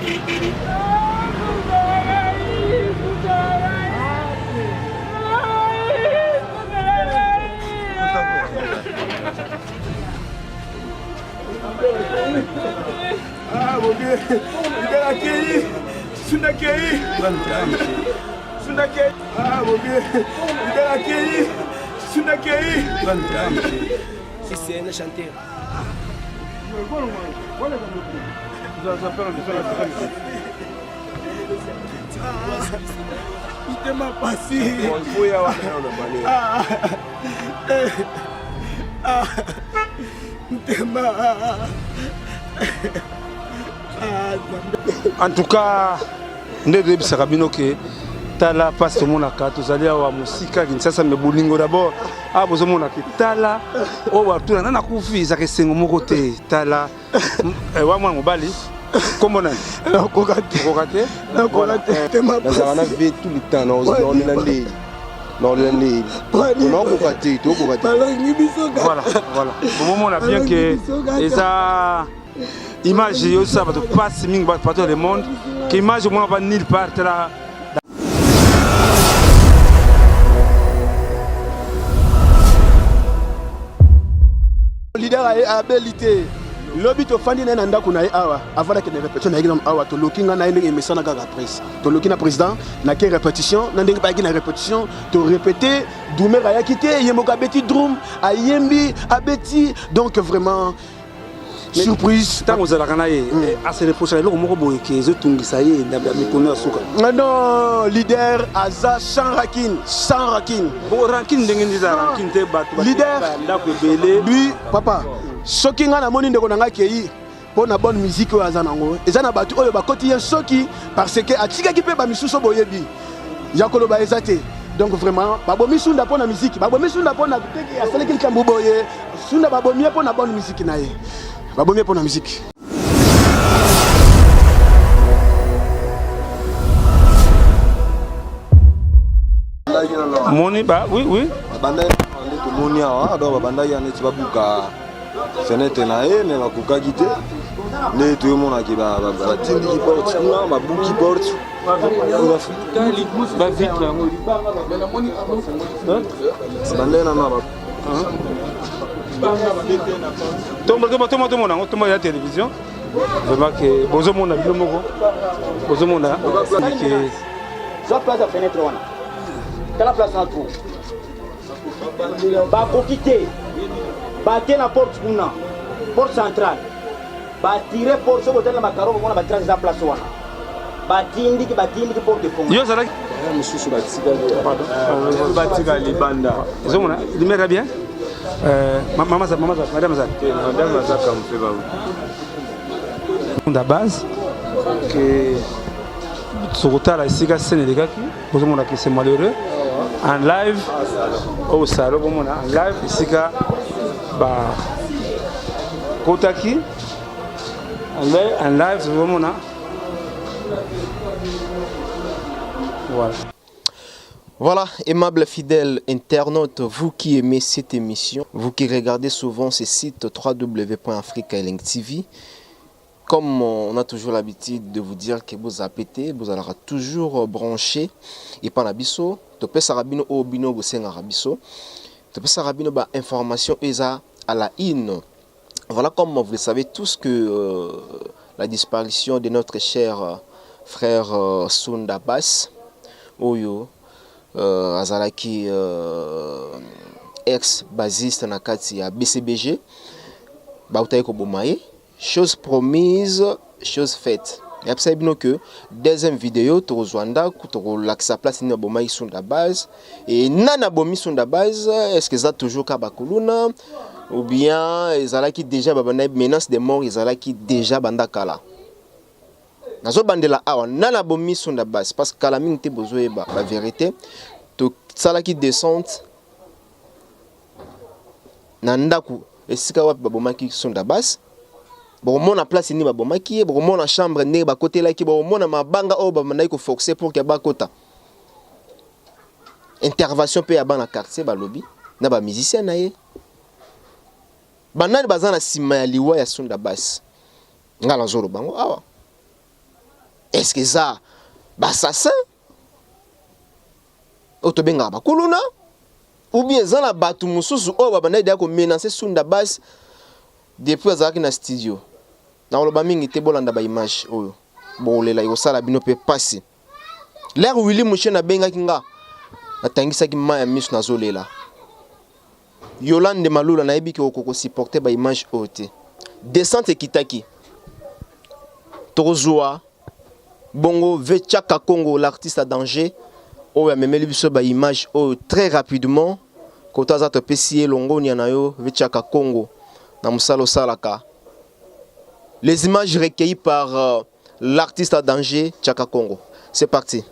Ah mon Dieu, il est accueilli. Sundakei. Sundakei. Ah mon Dieu, il est accueilli. Sundakei. Si c'est un chanteur. Il m'a passé. En tout cas, nous devons que tala passe tout le monde à tous allez à musique ça ça me bolingo d'abord ah vous avez que tala oh va tout na kufi ça que c'est mon côté tala wa moi mobali comment on a kokate on a vu tout le temps on est landé non landé non kokate tout kokate voilà au moment on a bien que et ça image ça va passe ming partout le monde que image moi pas nulle part là. Leader a habilité. Lobby to fandi na ndako na awa avant que ne répétition na exemple awa to lokinga na ndenge emesana kaka presse. To lokina président na ke répétition na ndenge ba na répétition to répéter Doumer a quitté yemoka beti drum a yembi a beti donc vraiment surprise tant vous allez gagner à se reposer le moko boye que je tungi ça y est na mikono asuka non leader aza sans rakin bon rakin ndenge ndiza rakin te bato leader ndako ebele lui papa soki nga na moni ndeko na nga kei pour na bonne musique oyo aza nango eza na bato oyo bakoti ye soki parce que atikaki mpe bamisusu boyebi ya koloba eza te donc vraiment babomi sunda mpo na musique babomi sunda mpo na teki asalaki likambo boye sunda babomi mpo na bonne musique na ye babomi pour la musique. Moni bah oui. Banda to moni awa do banda ya neti babuka fenêtre na e me bakuka kite ne to mona ki ba tindi ki porte kuna babuki porte ba vitre yango banda na ba Tomba la télévision. Vraiment que bonjour mon ami Lomoko. Bonjour mon ami. Ça place la fenêtre là. Quelle la place en trou. Ba kokité. Ba la porte kuna. Porte centrale. Ba tirer porte sur côté la macaro on va tracer la place là. Ba tindi ki porte de fond. Yo ça là. Monsieur Batika Libanda. Zomona, lumière bien. Madame Zak. Madame Zak comme fait on da base que Sokota la sika scène les gars qui vous monde qui c'est malheureux en live au salon comme on a en live sika ba Kotaki en live vraiment on voilà. Voilà, aimable fidèle internaute, vous qui aimez cette émission, vous qui regardez souvent ce site www.africaeling TV, comme on a toujours l'habitude de vous dire que vous appétez, vous allez toujours brancher et pas l'abisso, tu peux sarabino au bino go sen arabiso, tu peux sarabino ba information esa à la in. Voilà, comme vous le savez tous que la disparition de notre cher frère Sunda Bass, Oyo. Azalaki ex-basiste na kati ya BCBG bautaye ko bomaye chose promise chose faite et après bino que deuxième vidéo to Rwanda to lakisa place ni bomaye Sunda Bass et nana bomi Sunda Bass est-ce que ça toujours ka bakuluna ou bien ezalaki déjà babana menace de mort ezalaki déjà bandakala nazo bandela awa nana bomi Sunda Bass parce que kala mingi te besoin ba vérité to salaki descente na ndaku esika wapi babomaki Sunda Bass bomona place ni babomaki bomona chambre ne ba côté là ki bomona mabanga o ba manai ko forcer pour que ba kota intervention pe ya bana quartier ba lobby na ba musicien na ye banani bazana sima ya liwa ya Sunda Bass ngala zoro bango awa est-ce que ça assassin otobenga bakuluna ou bien ça na batu mususu o babanda dia ko menacer Sunda Bass depuis azaki na studio na oloba mingi te bolanda ba image oyo bolela yo sala bino pe passer l'air Willy Mouché na benga kinga atangisa ki maya misu na zolela Yolande Malula na yebi ki okoko supporter ba image ote descente kitaki Tozua bongo Vechaka Congo l'artiste à danger o ya memeli biso ba image o très rapidement kota za to pesier longo ni nayo Vechaka Congo na musalo salaka les images recueillies par l'artiste à danger Chaka Congo. C'est parti.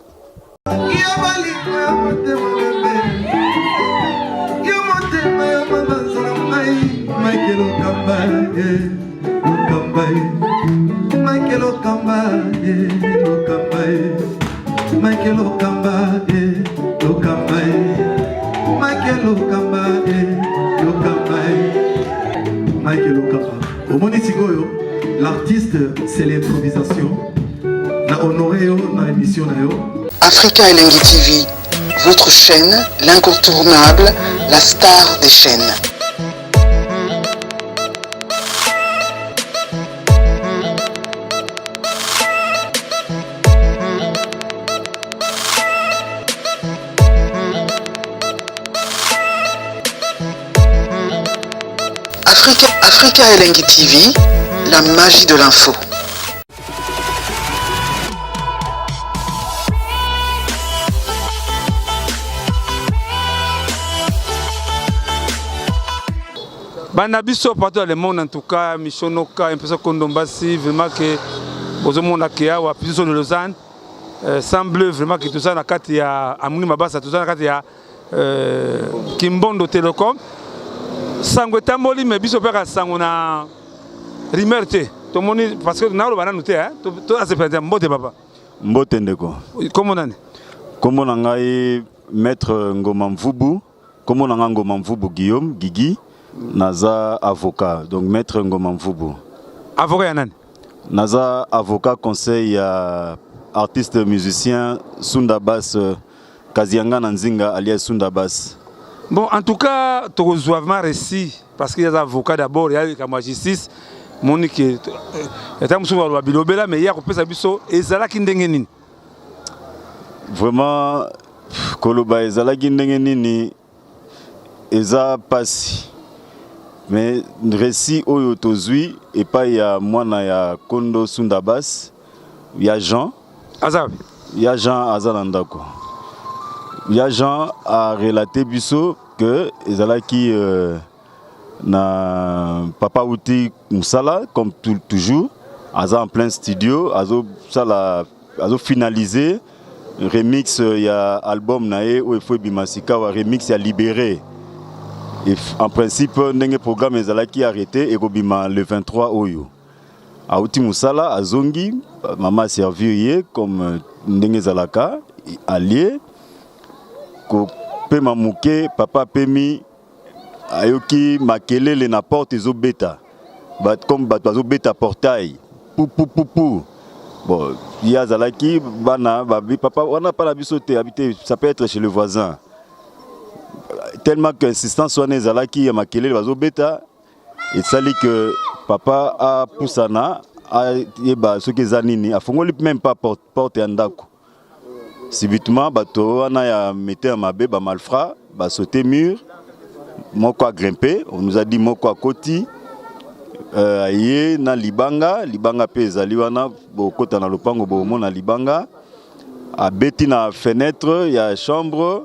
L'artiste, c'est l'improvisation. La honoré dans l'émission. Africa Elengi TV, votre chaîne, l'incontournable, la star des chaînes. Africa Elengi TV, la magie de l'info. Banabiso partout dans le monde en tout cas, Michonoka, un peu ça Kondombasi, vraiment que aux monde qui a ou plus de Lausanne, semble vraiment que tout ça na kati ya Amuni Mabasa, tout ça na kati ya Kimbondo Telecom. Sango tamboli mais biso peka sango na rimerte. To moni parce que na lo bana noté hein. To a se perdre mbote papa. Mbote ndeko. Comment nani? Comment ngai maître Ngoma Mvubu, comment Ngoma Mvubu Guillaume Gigi naza avocat. Donc maître Ngoma Mvubu. Avocat ya nani? Naza avocat conseil ya artiste musicien Sunda Bass Kazianga Nanzinga alias Sunda Bass. Bon, en tout cas, tu as vraiment réussi parce qu'il y a des avocats d'abord, il y a la justice, Monique, il y a des gens qui ont mais il y a des gens qui ont vraiment, Koloba ezalaki ndenge nini eza pasi mais récit oyo tozui et pas ya mwana ya Kondo Sunda Bass ya Jean Azab ya Jean Azalandako. Il y a Jean a relaté biso que ezalaki na Papa Outi Moussala comme toujours aza en plein studio azo finalisé remix ya album nae ou il faut bimasika wa remix ya libéré et en principe ndenge programme ezalaki arrêté et kobima le 23 oyo Outi Moussala azongi maman servir comme ndenge zalaka allié Pema Mouké, papa Pemi, ayoki makelele na porte ezo beta. Comme bato beta portail. Pou. Bon, il y a zalaki bana babi papa on n'a pas la bisoté habité ça peut être chez le voisin. Tellement que insistance soit zalaki ya makelele bazo beta et sali que papa a poussana a yeba ce que zanini a fongoli même pas porte andako. Subitement, bato on a mis un mabé, malfrat, sauté mur, moko a grimpé, on nous a dit moko a koti, aye na libanga pesa liwana, kota na lopango bomo na libanga, a beti na fenêtre, il y a chambre,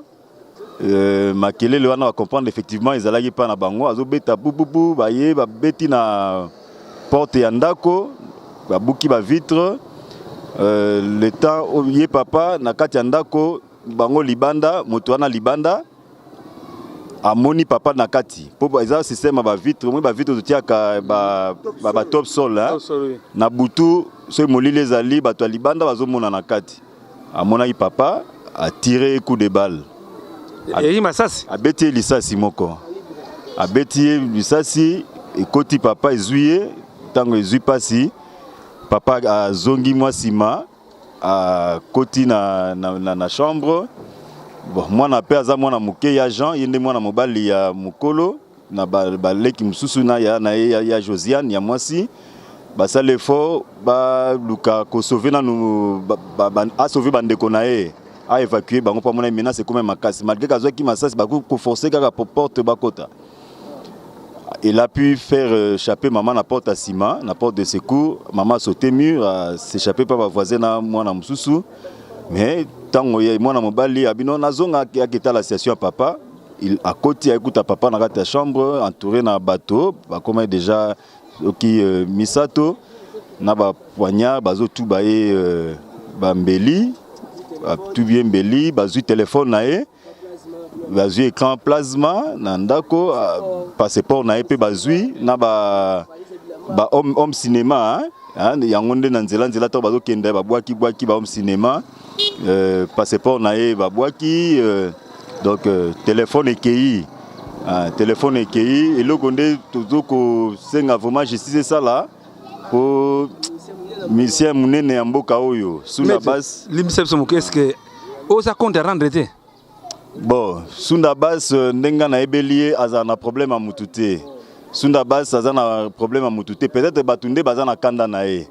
makele le wana va comprendre effectivement ils allaient pas na bango, azo beta boubou, baye ba beti na porte yandako, ba buki ba vitre. Le temps où yé papa na kati andako bango libanda motoana libanda amoni papa na kati po eza système ba vitre moi ba vitre totiaka ba top sol hein na butu so molile ezali bato libanda bazomona na kati amona papa a tiré coup de balle et masasi abeti lisasi moko abeti lisasi ekoti papa ezuye tango ezui pasi papa a zongi moi sima à côté na chambre. Bon, moi na pe aza mwana muke ya Jean, yende mwana mobali ya mukolo na baleki mususu na ya Josiane ya mwasi. Basa l'effort ba luka ko sauver na nous a sauver bandeko na ye a évacuer bango pa mona menace comme makasi malgré kazo ki masasi ba ko forcer kaka porte bakota. Il a pu faire échapper maman à la porte à ciment, la porte de secours. Maman a sauté mur, s'échapper par ma voisine à moi na mususu. Mais tant que moi na mobali abino na zonga qui a quitté la station à papa, il a côté écoute à papa dans la chambre entouré na bateau, comme déjà qui misato na ba poignard bazo tout baé bambeli, tout bien beli, bazo téléphone naé. Bazui écran plasma nandako passeport na épée bazui na ba homme cinéma hein yangonde na nzela to bazo kenda ba boaki ba homme cinéma passeport na e ba boaki donc téléphone ekei et le gonde tozoko senga vraiment justice ça là pour monsieur munene ya mboka oyo suna base limsepso est-ce que osa compte rendre été. Bon, Sundabas n'enga na ebelié azana problème à mutute. Sundabas azana problème à mutute. Peut-être batunde bazana kanda na e.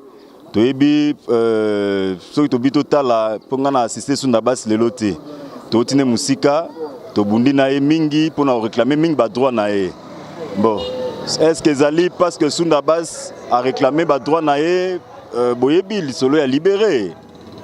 To ebi so to bito tala ponga na assister Sundabas lelote. To tine musika, to bundi na e mingi pour na réclamer mingi ba droit na e. Bon, est-ce que Zali parce que Sundabas a réclamé ba droit na e boyebi li solo ya libéré.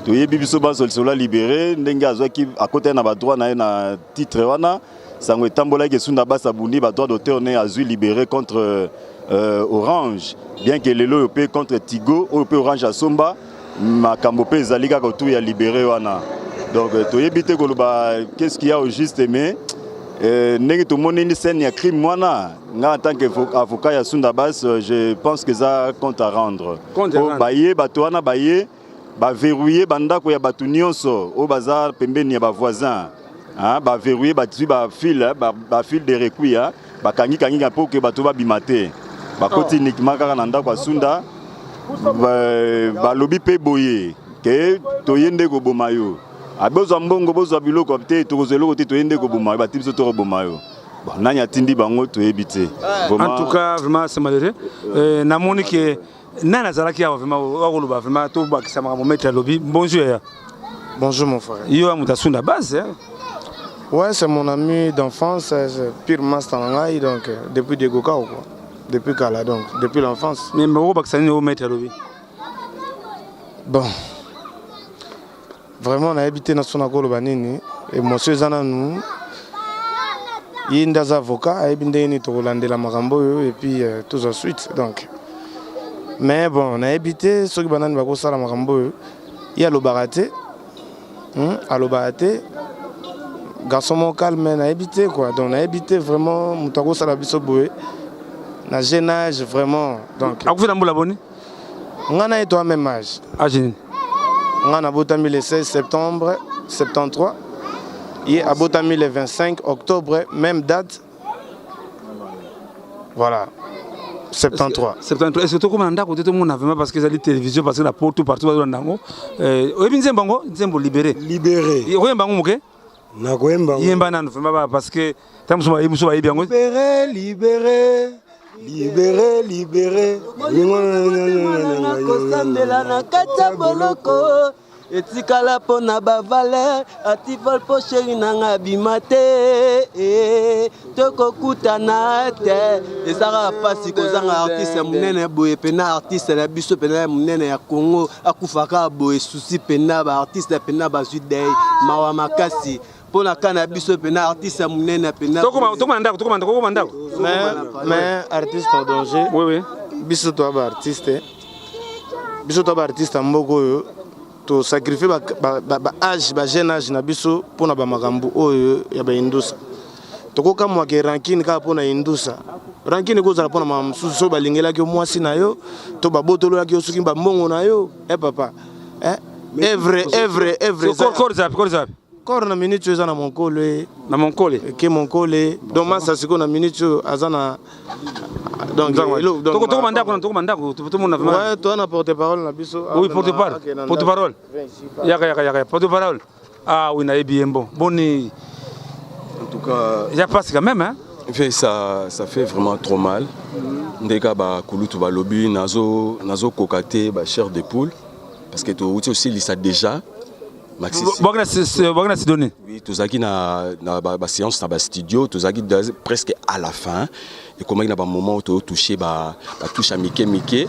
To yebi biso ba solo libéré ndenge azwaki à côté na ba droit na titre wana sango etambola ke Sundabas abundi ba droit d'auteur né azui libéré contre Orange bien que lelo pe contre Tigo ou pe Orange asomba makambo pe ezali ka ko tout ya libéré wana donc to yebi te koloba qu'est-ce qu'il y a au juste mais ndenge to moni ni scène ya crime wana nga en tant qu'avocat ya Sundabas je pense que ça compte à rendre baye bato wana baye ba verrouiller bandako ya batu nyonso o bazar pembeni ya ba voisin hein ba verrouiller ba fil ba fil de recuit hein ba kangi pour que bato ba bimate ba koti uniquement kaka na ndako Sunda ba lobi pe boye ke to yende ko bomayo abozo mbongo bozo biloko te to kozelo te to yende ko bomayo ba tipso to bomayo bon nanya tindi bango to ebite en tout cas vraiment c'est malheureux na moni que Nana Zalaki a vraiment tout lobby. Bonjour. Bonjour mon frère. Yo amuta Sunda base. Ouais, c'est mon ami d'enfance, c'est pure Mastangai donc depuis Degoka quoi. Depuis Kala donc depuis l'enfance. Mais Moro Baksani au mettre lobby. Bon. Vraiment on a habité dans son agolo banini et monsieur Zananou Yinda avocat a habité ni to la Marambo et puis tout ensuite donc mais bon, on a habité, ceux qui banane bako sala makambo, il y a le baraté, à le baraté, garçon mon calme, on a habité quoi, donc on a habité vraiment, moutako sala biso boé, na jeune âge vraiment, donc. À vous dans la bonne? On a été au même âge. Ah jeune. On a botami le 16 septembre 73, et à botami le 25 octobre, même date. Voilà. 73. Est-ce que tu as côté tout le monde vraiment parce que la télévision parce que la porte partout dans Nango bango nzembo libéré oye bango moke na koyemba yemba nanu vraiment parce que tamuso ba yebi yango libéré kosambela na kata boloko etikala pona ba valeur atifal po chéri nanga bimate toko kutana te ezara pasi kozanga artiste munene boye pena artiste na biso pena munene ya Congo akufaka boye souci pena ba artiste pena ba zudei mawa makasi pona kana biso pena artiste munene pena toko manda mais artiste en danger oui biso to ba artiste mboko yo to sacrifier ba âge ba jeune âge na biso pona ba makambo oyo ya ba indusa tokoka mwa ke rankine ka pona indusa rankine ko zala pona mamsusu ba lingela ke mwasi na yo to ba botolo ya ke osuki ba mbongo na yo papa every encore na minute eza na Monkole. Na Monkole. Ke Monkole. Donc masa siko na minute azana. Donc toko mandako tout le monde a vraiment. Ouais, toi na porte-parole na biso. Oui, porte-parole. Porte-parole. Yaka porte-parole. Ah oui, na bien bon. Boni. En tout cas, il y a pas quand même hein. Ça fait vraiment trop mal. Ndeka ba kulutu ba lobby nazo kokate ba chair de poule parce que tu aussi lisa déjà Maxi. Bogna se donner. Oui, tozaki na ba séance na ba studio, tozaki presque à la fin et comment il y a un moment où tu touché ba touche à Mickey.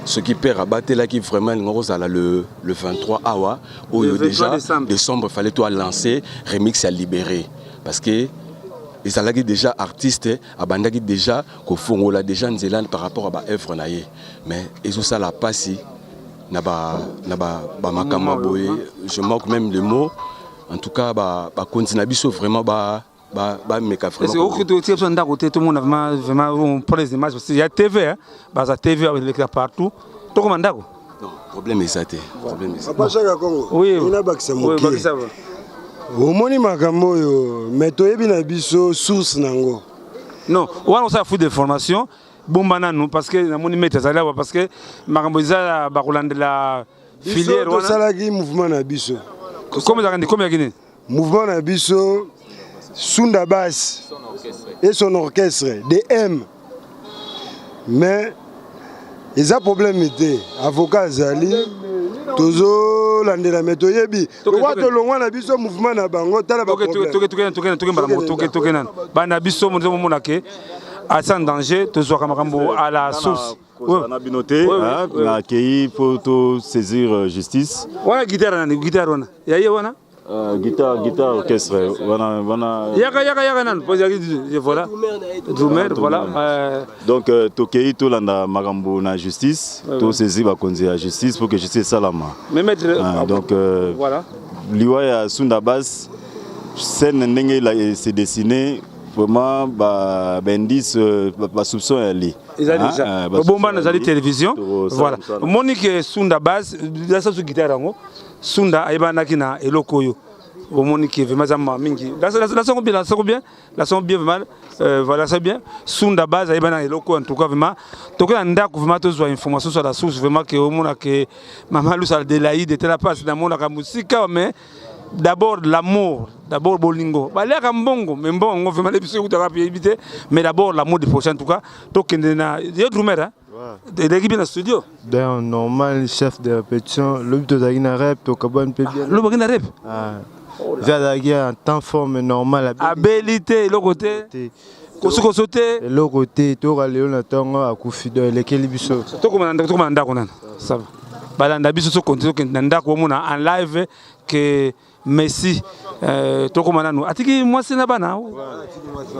Ce qui perd à battre là qui vraiment le 23 awa où déjà décembre fallait toi lancer remix à libérer parce que ils allaient déjà artistes à bandaki déjà qu'au fond là déjà Nzélane par rapport à ba œuvre naie mais ils ont ça la passi na ba makama boye je manque même le mot en tout cas ba continue biso vraiment ba meka vraiment parce que tu es côté tout le monde vraiment on prend les images parce qu'il y a TV hein bah TV avec l'écran partout tout comme ndako non problème est ça problème est ça Papa Chaka Congo oui ina bakisa moki oui bakisa omoni makambo yo mais toyebi na biso source nango non on a fait des formations bombana nous parce que na moni mettre ça là parce que makambo za ba kolanda la filière on ça là qui mouvement na biso comme ça qui mouvement na biso Sunda Bass et son orchestre DM mais ils a problème était avocat Zali tozo landela meto yebi kwa to longwa na biso mouvement na bango tala ba problème toke bana biso mo na ke à sans danger tozo kamakambo à la source na binoté na kei pour saisir justice wana guitare wana yaye wana guitare orchestre wana yaka nan voilà voilà donc tokei to landa makambo na justice to saisir ba konzi ya justice pour que justice salama donc voilà liwa ya Sunda Bass scène ndenge la se dessiner vraiment ba indice ba soupçon ali déjà bomba na zali télévision voilà Monique Sunda Bass la sa guitare ngo Sunda ayibana kina eloko yo Monique vraiment zama mingi la son bien vraiment voilà c'est bien Sunda Bass ayibana eloko en tout cas vraiment toka ndako vraiment tozo information sur la source vraiment que omona que mama Lusa de laïd était la passe dans mona ka musika mais d'abord l'amour, d'abord bolingo. Balé kambongo, mais bon, on veut mal épicer ou éviter, mais d'abord l'amour des prochains en tout cas. Donc il y a d'autres rumeurs, l'équipe dans le studio. D'un normal chef de répétition, le but de la rep, au cabane peut bien. Le bagage rep. J'ai un temps forme normal. Habilité, le côté. Kosuko sauté. Le côté, tu auras Léon Natango à Koufido, lesquels ils sont. Tu commandes, ça va. Balanda biso so continue que nanda ko mona en live que Messi toko mananu atiki moi c'est na bana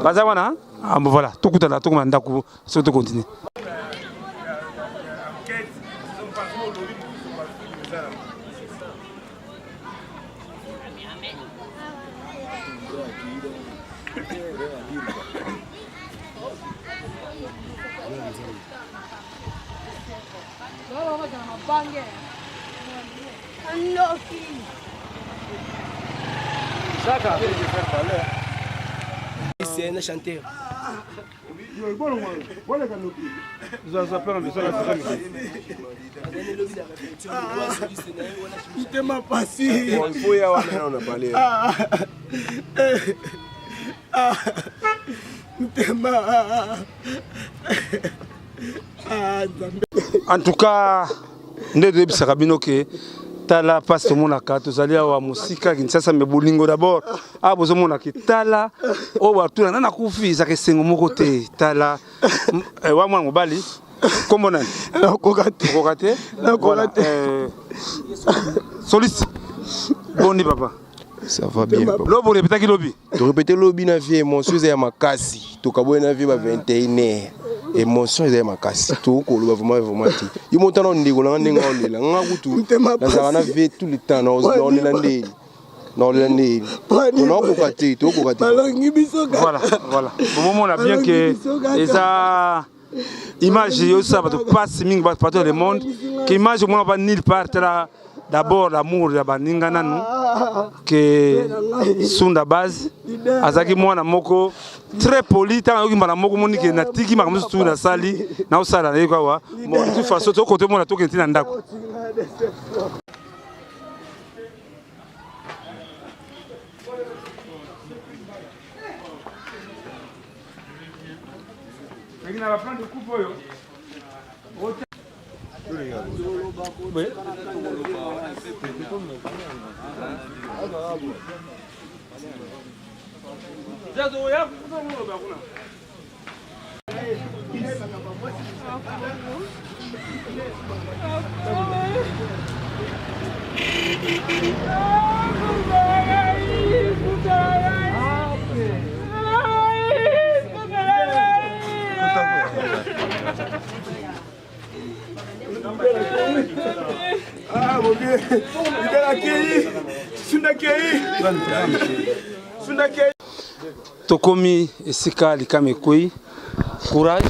baza wana voilà tokuta la toko manda ko so to continue C'est un chanteur. Il m'a passé. Il faut y avoir on a parlé. En tout cas, ne débisa kabino ke tala passe tout mona ka tozali wa musika Kinshasa me bolingo d'abord bozo mona ki tala o wa tuna na kufi za ke sengo moko te tala wa mwana mobali kombo nani kokate soliste boni papa ça va bien papa lobo répéter ki lobi to répéter lobi na vie émotion ya makasi to kabwe na vie ba 21h émotion est ma casse tout ko vraiment ti il monte na ndiko na ndinga olela nga kutu na na vie tout le temps na olela ndeli na olela ndeli on ko kati to ko kati voilà au moment on a bien que ça image yo ça va te passer ming partout le monde que image on va nulle part là d'abord l'amour ya baninga nanu que Sunda Base azaki mwana moko très poli tant yoki mbala moko moni ke natiki makamusu tu na sali na osala na yeko wa bon de toute façon to côté mona to kenti na ndako Il y a plein de coupes. Oui. Ah mon Dieu, il a accueilli, Sunda Kei. Tokomi esika likame koi, courage.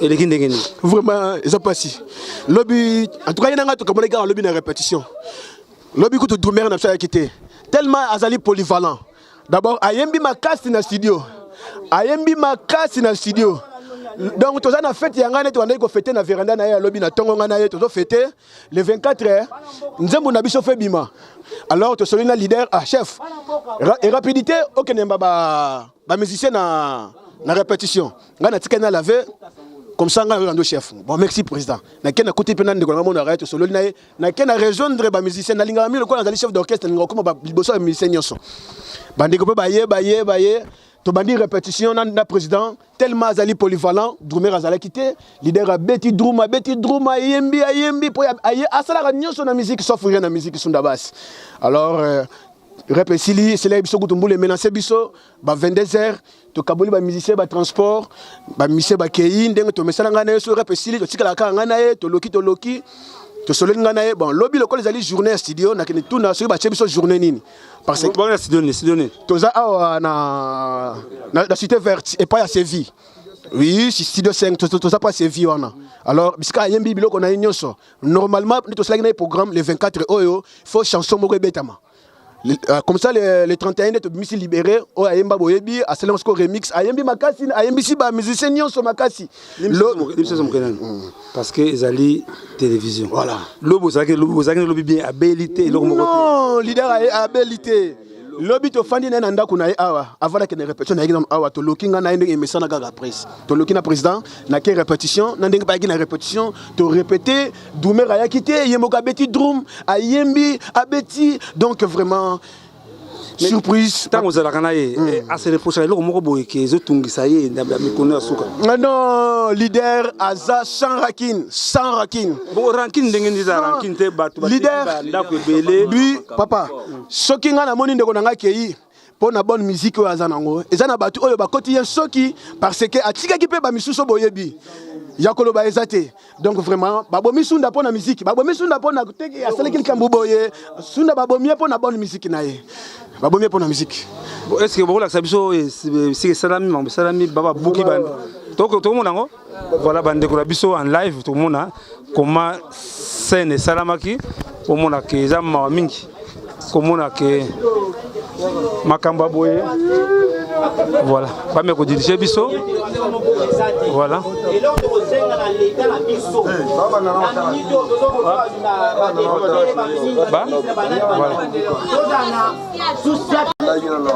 Et les Guinéens. Vraiment, ils ont passé. Lobby, en tout cas, il y a un lobby de répétition. Lobby que tout le monde a quitté. Tellement Azali polyvalent. D'abord, Ayembi ma casse dans le studio. Ayembi ma casse dans le studio. Donc, tout ça, on a fait, il y a un fêté dans la véranda, dans le lobby, on a fêté le 24 heures. Nous avons fait Bima. Alors, tu es leader, chef. Et rapidité, aucun musicien dans la répétition. On a lavé. Comme ça, on a un chef. Bon, merci, président. On a côté pénal de on arrête solo. On a rejoindre les musiciens. On a mis le chef d'orchestre. On a mis musiciens. Bandé baye. To bandi répétition on a président tellement azali polyvalent Droumer azala quitté leader a Betty Drouma ayembi pour aye asala nyonso na musique sauf rien na musique Sunda Base. Alors répétili c'est là biso kutumbule menacer biso ba 22h to kaboli ba musicien ba transport ba musicien ba kei ndenge to mesala ngana so répétili to tikala ka ngana ye to loki to solo ngana ye bon lobby lokol ezali journée studio na kene tuna so ba chebiso journée nini parce que bon studio toza na cité verte et pas à Séville. Oui, studio 5 toza pas Séville wana. Alors biska yembi biloko na nyonso. Normalement nous toza na programme le 24 oyo, faut chanson moko betama. Comme ça le 31 de misi libéré o ayemba boyebi a selon ce remix ayembi makasi ayembi si ba musicien nyonso makasi parce que ezali télévision voilà lobo zaki bien abilité non leader abilité lobby to fandi na ndako na awa avant que ne répétition na exemple awa to lokinga na ndenge emesana kaka presse to lokina président na ke répétition na ndenge ba na répétition to répéter Doumer aya quitté yemoka Betty Drum ayembi abeti donc vraiment surprise tant aux alakana à se reprocher le moko boye ke ezotungisa ye na mikono ya suka non leader aza sans rancune bon rancune ndenge ndiza rancune te bato leader ndako ebele bi papa soki nga na moni ndeko nanga kei pour na bonne musique oyo aza nango eza na bato oyo bakoti ye soki parce que atikaki pe ba misuso boyebi yakolo ba ezate donc vraiment babomi Sunda pour na musique babomi Sunda pour na teki asali likambo boye Sunda babomi pour na bonne musique na ye babomi pour la musique. Est-ce que vous avez dit que salami baba buki band tout le monde voilà bande de biso en live tout le monde comment scène salamaki au monde que zama mingi comment que makamba boye voilà pas me diriger biso voilà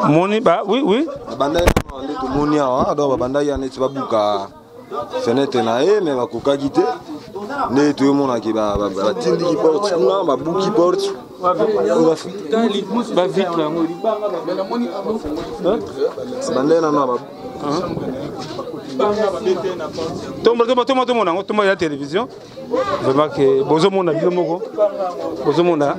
moni ba oui banda na to moni awa do banda ya neti babuka fenêtre na e mais bakoka kite ne to mona ki ba tindi ki porte na ba buki porte ba vite là banda na ba Tomba la télévision. Vraiment que bozo mona bino moko. Bozo mona.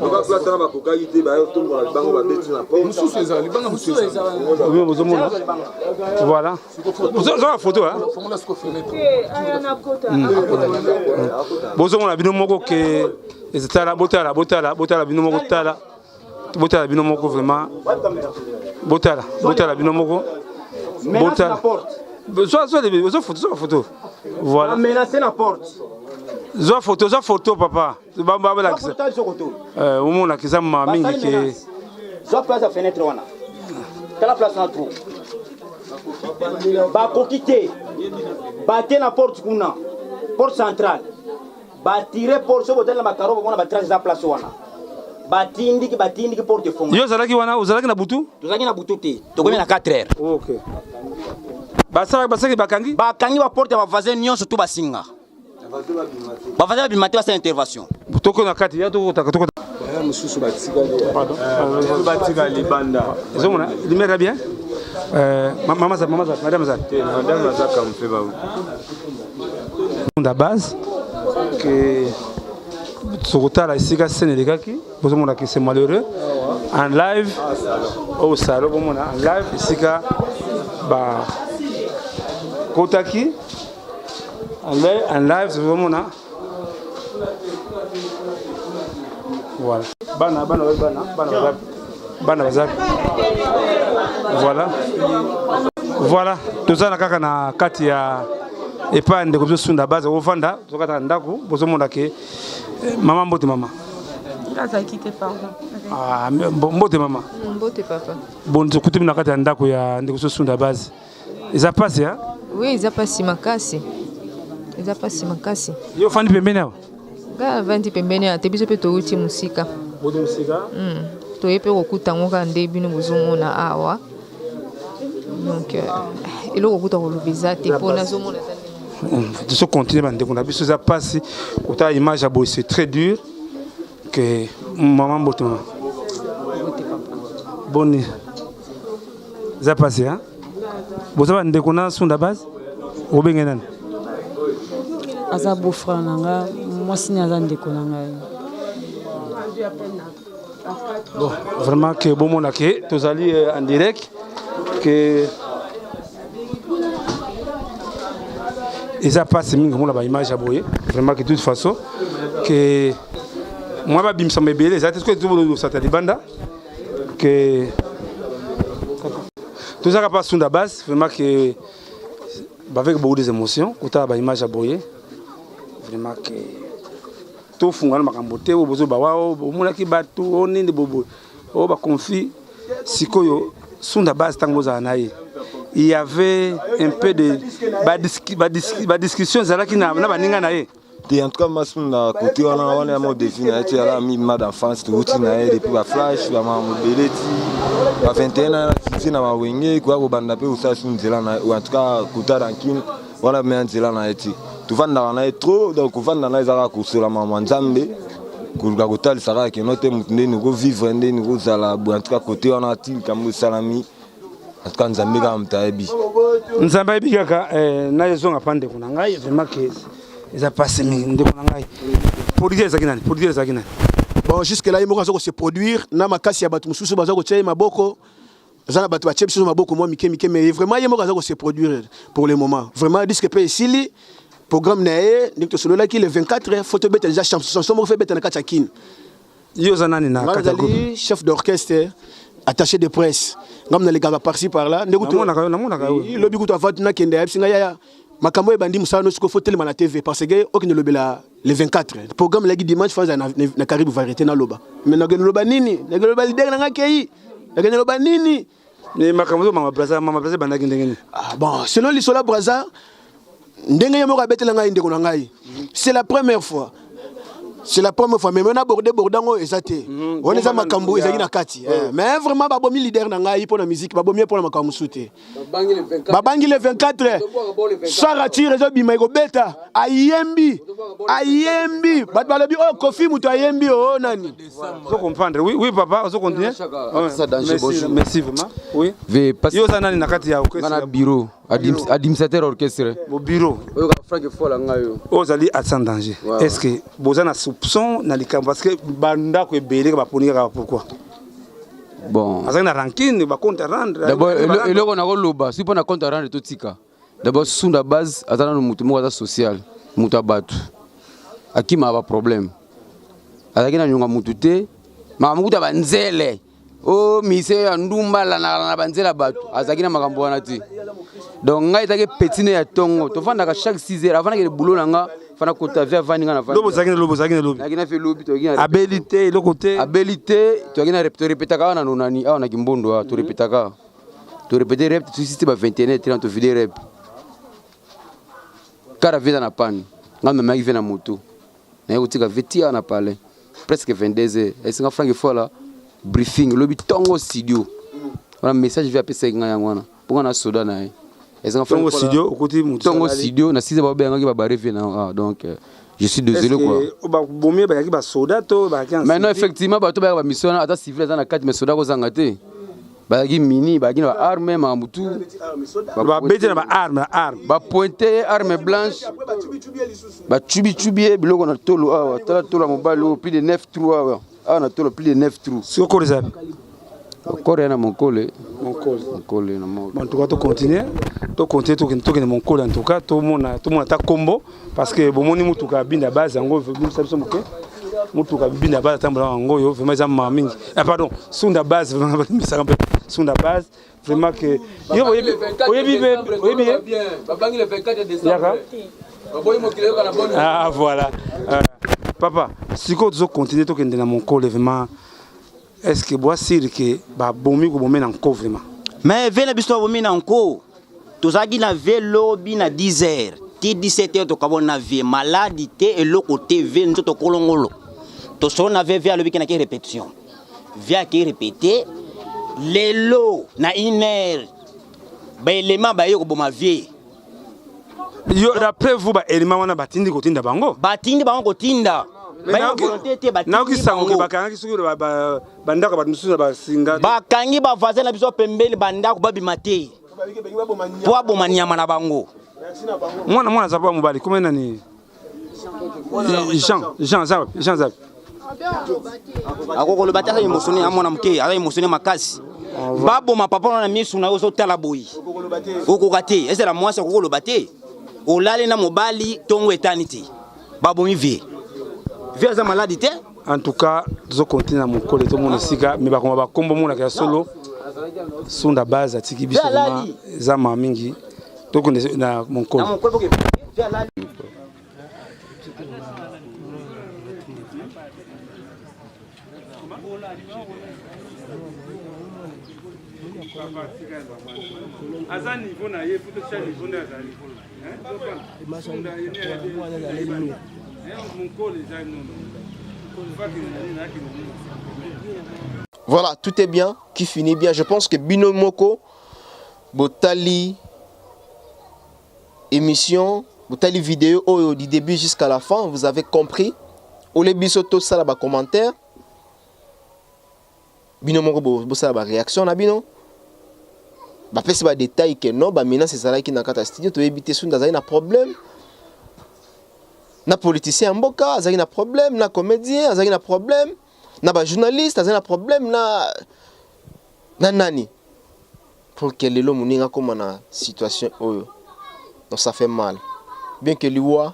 Voilà. Bozo la photo hein. Bozo mona bino moko que ezitala botala bino moko tala. Botala bino moko vraiment. Botala bino moko. Botala. Soit photo. Voilà. Menacer la porte. Zo photo papa. Bamba la kisa. Omo na kisa ma mingi ke. Zo place à fenêtre wana. Tala place na trou. Ba kokite. Ba na porte kuna. Porte centrale. Ba tirer porte so botel na makaro bona ba trace za place wana. Batindi ki porte fonga. Yo zalaki wana uzalaki na butu? Tozalaki na butu te. Tokomi na 4 heures. OK. Basaki bakangi? Bakangi ba porte ba voisin nyonso to basinga. Ba voisin bimate ba sa intervention. Toko na kati ya toko. Mususu batikali. Pardon. Batikali banda. Zomona, limera bien? Madame Zat. Madame Zat comme fait ba. Da base que Sokotala isika Sénélégaki, vous avez que c'est malheureux. En live au salon, en live isika ba Kotaki. En live, vous avez voilà. Bana. Voilà. Tout ça na na kati ya epa ndeko biso sunda base ovanda tokata ndako bozomona ke mama mbote mama aza kite pardon mbote mama mbote papa bon tukutimi na kati ya ndako ya ndeko biso sunda base eza pasi ha oui eza pasi makasi yo fandi pembeni awa ga vandi pembeni ate biso pe touti musika bodo musika toyepe kokutango ka nde bino bozomona awa donc eloko kuta kolobeza te mpo nazomona de ce continent on a vu ça passer autant image à beau c'est très dur que maman botement bonne ça passé hein vous savez ndeko na sunda base obengenan aza beau-frère nanga mwasi aza ndeko nanga bon vraiment que bon mon que tozali en direct que et ça passe mingi mon la image à boyer vraiment que de toute façon que moi ba bim sama belé ça est-ce que tu veux ça te banda que tout ça passe sur la base vraiment que avec beaucoup d'émotions quand ta ba image à boyer vraiment que tout fungana makambote au bozo ba wao mona ki batu oninde bobo o ba conflit sikoyo sur la base tango za naï il y avait un peu de discussion qui n'a pas en tout cas masuna côté on a mon défi na été là mi ma d'enfance tout na depuis ba flash ba mobeleti ba 21 ans c'est na ba wenge quoi ko banda pe usa sunzela na en tout cas kuta rankin wala me nzela na été tout vanda na trop donc vanda na ezaka kusula mama nzambe kuruka kotali saka ke note mutende ni ko vivre ndeni ko zala en tout cas côté on a til kambo salami en tout cas nzambe ka mtaebi nzambe bi kaka na yezo ngapande kuna ngai vraiment que ils a passé ndeko na ngai produire zakinani bon jusque là il moko azoko se produire na makasi ya batu mususu bazako tshai maboko zana batu ba tshai maboko moi mike mais vraiment il moko azako se produire pour le moment vraiment disque pe isili programme nae ndiko solo là qui le 24 photo bête déjà chanson mo fait bête na kachakin yo zanani na kachakin chef d'orchestre attaché de presse ngam na les gars par-ci par-là ndeko namona lobi kuto avatu na kende ya singa ya makambo e bandi musano siko fotel na TV parce que okine lobela le 24 programme la dimanche faza na Caribou variété na loba mais na loba nini na loba leader na ngakei na loba nini mais makambo mama braza bandaki ndengeni ah bon selon l'Isola braza ndenge yemo ka betela ngai ndeko na ngai c'est la première fois mais on a abordé bordango ezate on est à makambo ezaki na kati mais vraiment babomi leader na ngai pour la musique babomi pour la makambo soute babangi le 24 Sara tire zo bima ko beta ayembi bat balobi oh kofi muto ayembi oh nani so comprendre oui papa so continuer merci vraiment oui yo ça nani na kati ya orchestre na bureau administrateur orchestre au bureau Franck Fola ngayo ozali à sans danger est-ce que bozana soupçon na likambo parce que banda ko ebele ka baponika pourquoi bon azana rancune ba compte rendre d'abord eloko na ko loba si pona compte rendre to tika d'abord sunda base azana no mutu mo social mutu abatu akima ba problème azaki na nyonga mutu te mama mutu banzele oh mise andumba la na banzela batu azaki na makambo wana ti donc ngai take petine ya tongo to fanda ka chaque 6 heures avant que le boulot nanga fana kota via vani ngana vani lobo zakina lobo nakina fe lobi to gina abilité le côté abilité to gina répéter ka na nonani a na kimbondo a to répéter ka to répéter rep tu système 21 30 vidéo rep cara vida na pan ngame maki vena moto na yotika vetia na pale presque 22h et singa franc fola briefing lobi tongo studio wana message via pesa ngaya ngwana ponga na soda na Tongo studio au côté Tongo studio na six ba benga ba barriver na donc je suis désolé quoi. Ba bomé ba yaki ba soda to ba yaki. Maintenant effectivement ba to ba mission ata civil za na 4 mais soda ko zanga te. Ba yaki mini ba yaki na arme ma mutu. Ba bete na ba arme ba pointer arme blanche. Ba chubi biloko na tolo awa tala tolo mobalo plus de 9 trous awa. Ah na tolo plus de 9 trous. Sur quoi les Corée na mon col na mon. En tout cas, tu continues to mon col en tout cas tout le monde ta combo parce que bon moni mutuka binda base ngo vous savez ça moké mutuka binda base tambula ngo yo vraiment ça mami pardon sunda base vraiment ça un peu sunda base vraiment que yo oyebi babangi le 24 décembre baboyi mokile ka na bonne ah voilà papa si ko tu continuer to kende na mon col vraiment est-ce que bois sir que ba bomi ko bomi nan ko vraiment mais vena biso bomi nan ko tozaki na vélo bina 10h ti 17h to kabona vie maladie te et le côté ve nzoto kolongolo to so na ve via le bikina ki répétition via ki répéter lelo na 1h ba élément ba yo ko boma vie yo d'après vous ba élément wana batindi ko tinda bango tinda naoki sango ke bakangi soki bandako bato mosusu na basinga bakangi bavasin na biso pembeli bandako babima te po aboma nyama na bango mwana aza po mobali komena ni Jean Zab akokoloba te aza émotionné amona moke aza émotionné makasi baboma papa na misu na yo ozotala boyi okoka te ezala mwasi akokoloba te olali na mobali ntongo etani te babomi vie via za maladie. En tout cas, nous continuons à mon collègue tout le monde ici, mais bah on va combo mon la solo sunda base atiki biso vraiment za mamingi donc on est na mon collègue. Azani niveau na ye pour chaque niveau na azani. Voilà, tout est bien, qui finit bien. Je pense que Bino Moko, Botali émission, Botali vidéo, du début jusqu'à la fin, vous avez compris. Ole Bisoto, ça là, commentaire. Bino Moko, ça là, réaction, na Bino. Bah, c'est pas détail que non, bah, maintenant c'est ça là qui n'a qu'à studio, tu veux éviter ça, un problème. Na politicien mboka azali na problème, na comédien azali na problème, na ba journaliste azali na problème, na nani pour que lelo muninga comme na situation oyo. Donc ça fait mal. Bien que liwa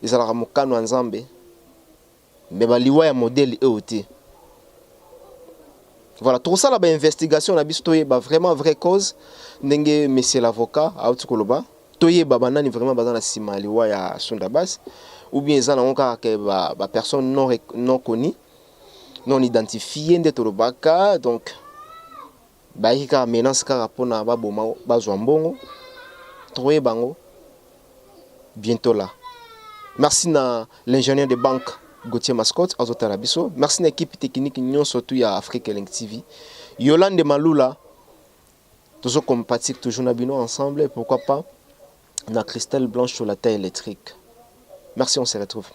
ezala mokano nzambe, mais ba liwa ya modèle EOT. Voilà, tout ça là ba investigation na biso toye ba vraiment vraie cause ndenge monsieur l'avocat autukoloba. Toye baba nani vraiment bazana sima liwa ya Sunda Bass. Ou bien ça n'a que ba personne non connue, non identifiée de Torobaka, donc ba hika menace ka rapona ba boma ba zwambongo trouver bango bientôt là. Merci na l'ingénieur de banque Gauthier Mascotte azotala biso, merci na équipe technique nyon surtout ya Africa Link TV. Yolande Malula toujours compatique toujours na bino ensemble et pourquoi pas na cristal blanche sur la taille électrique. Merci, on se retrouve.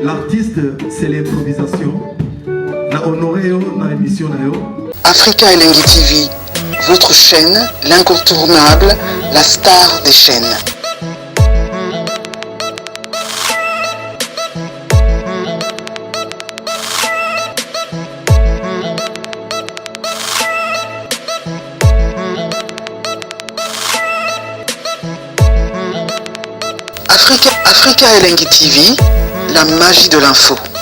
L'artiste, c'est l'improvisation. Africa Elengi TV, votre chaîne, l'incontournable, la star des chaînes. Africa Elengi TV, la magie de l'info.